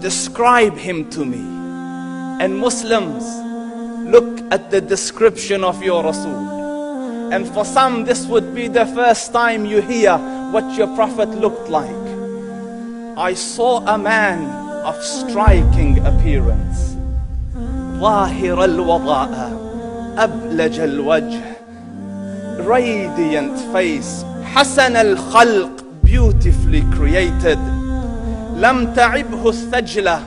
describe him to me. And Muslims, look at the description of your Rasul. And for some, this would be the first time you hear what your Prophet looked like. I saw a man of striking appearance. ظاهر الوضاء أبلج الوجه, radiant face, حسن الخلق, beautifully created. لم تعبه الثجلة,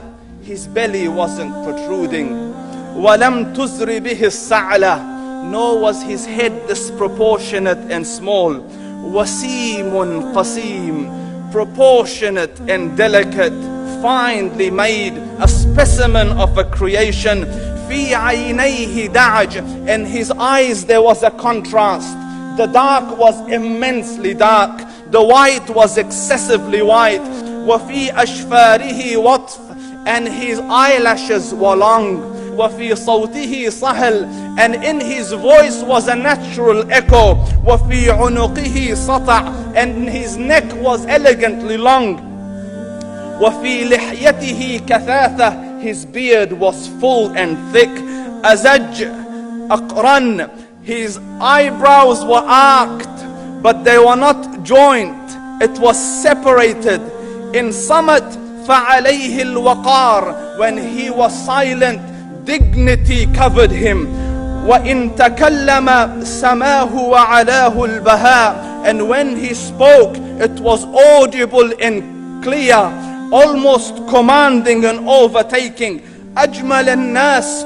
his belly wasn't protruding. وَلَمْ تُزْرِ بِهِ السَّعْلَةِ, nor was his head disproportionate and small. وَسِيمٌ قَسِيم, proportionate and delicate, finely made, a specimen of a creation. فِي عَيْنَيْهِ دَعْجٌ, in his eyes there was a contrast. The dark was immensely dark, the white was excessively white. وَفِي أَشْفَارِهِ وَطْفٌ, and his eyelashes were long. وَفِي صَوْتِهِ صَهْل, and in his voice was a natural echo. وَفِي عُنُقِهِ سَطَعٌ, and his neck was elegantly long. وَفِي لِحْيَتِهِ كَثَاثَةٌ, his beard was full and thick. أَزَجْ أَقْرَنٌ, his eyebrows were arched, but they were not joined. It was separated. In Samat فَعَلَيْهِ الْوَقَارِ, when he was silent, dignity covered him. وَإِن تَكَلَّمَ سَمَاهُ وَعَلَاهُ الْبَهَاءِ, and when he spoke, it was audible and clear, almost commanding and overtaking. أَجْمَلَ النَّاسِ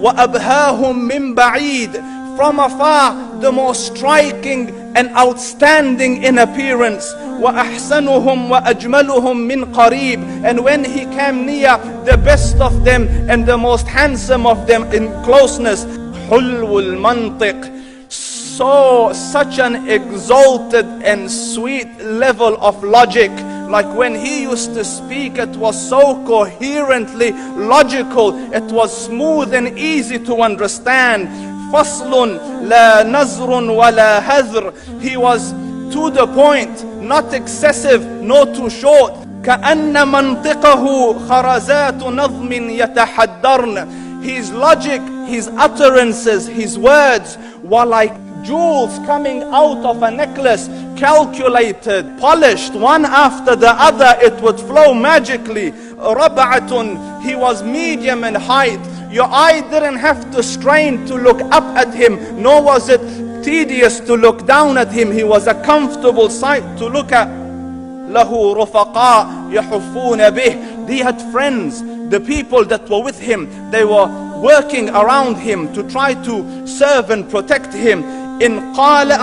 وَأَبْهَاهُمْ مِنْ بَعِيدٍ, from afar the most striking and outstanding in appearance. وَأَحْسَنُهُمْ وَأَجْمَلُهُمْ مِنْ قَرِيبٍ, and when he came near, the best of them and the most handsome of them in closeness. حُلْوُ الْمَنْطِقِ, such an exalted and sweet level of logic. Like when he used to speak, it was so coherently logical, it was smooth and easy to understand. فَصْلٌ لَا نَزْرٌ وَلَا هَذْرٌ, he was to the point, not excessive, nor too short. كَأَنَّ مَنْطِقَهُ خَرَزَاتُ نَظْمٍ يَتَحَدَّرْنَ, his logic, his utterances, his words were like jewels coming out of a necklace, calculated, polished, one after the other, it would flow magically. رَبْعَةٌ, he was medium in height. Your eye didn't have to strain to look up at him, nor was it tedious to look down at him. He was a comfortable sight to look at. لَهُ رُفَقَاء يَحُفُّونَ بِهِ, he had friends, the people that were with him, they were working around him to try to serve and protect him. إِنْ قَالَ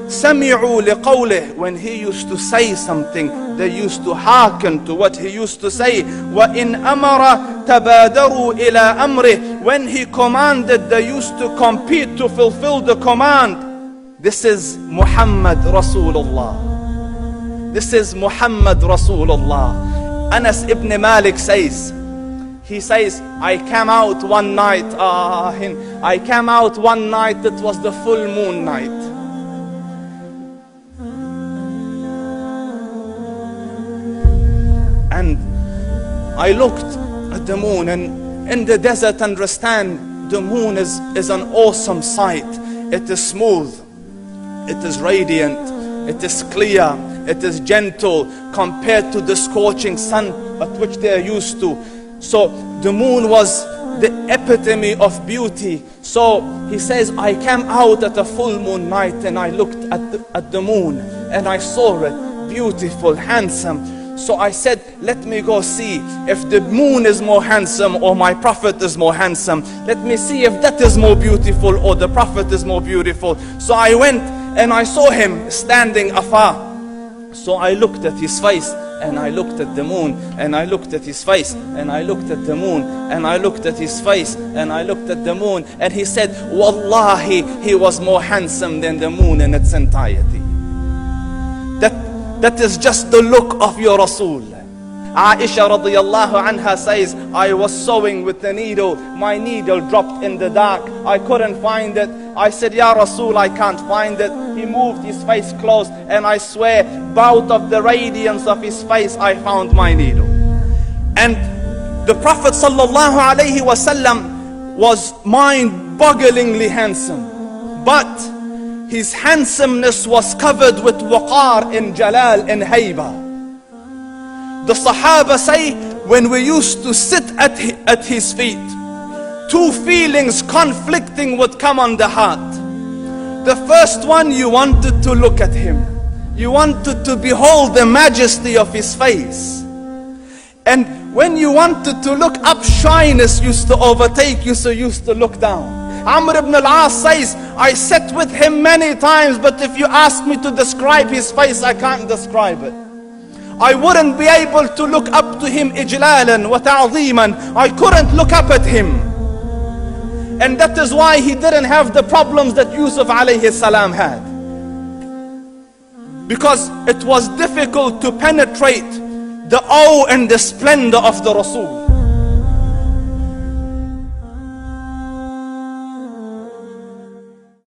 سَمِعُوا لِقَوْلِهِ, when he used to say something, they used to hearken to what he used to say. وَإِنْ أَمَرَ تَبَادَرُوا إِلَىٰ أَمْرِهِ, when he commanded, they used to compete to fulfill the command. This is Muhammad Rasulullah. This is Muhammad Rasulullah. Anas ibn Malik says, he says, I came out one night, it was the full moon night. And I looked at the moon, and in the desert, understand, the moon is an awesome sight. It is smooth, it is radiant, it is clear, it is gentle compared to the scorching sun at which they are used to. So the moon was the epitome of beauty. So he says, I came out at a full moon night and I looked at the moon and I saw it beautiful, handsome. So I said, let me go see if the moon is more handsome or my Prophet is more handsome. Let me see if that is more beautiful or the Prophet is more beautiful. So I went and I saw him standing afar. So I looked at his face and I looked at the moon, and I looked at his face, and I looked at the moon, and I looked at his face, and I looked at the moon. And he said, Wallahi, he was more handsome than the moon in its entirety. That is just the look of your Rasul. Aisha radiyallahu anha says, I was sewing with the needle. My needle dropped in the dark. I couldn't find it. I said, Ya Rasul, I can't find it. He moved his face close, and I swear, out of the radiance of his face, I found my needle. And the Prophet sallallahu alaihi wasallam was mind-bogglingly handsome, but his handsomeness was covered with waqar and jalal and hayba. The Sahaba say, when we used to sit at his feet, two feelings conflicting would come on the heart. The first one, you wanted to look at him. You wanted to behold the majesty of his face. And when you wanted to look up, shyness used to overtake you, so you used to look down. Amr ibn al-As says, I sat with him many times, but if you ask me to describe his face, I can't describe it. I wouldn't be able to look up to him ijlalan wa ta'ziman. I couldn't look up at him. And that is why he didn't have the problems that Yusuf alayhi salam had. Because it was difficult to penetrate the awe and the splendor of the Rasul.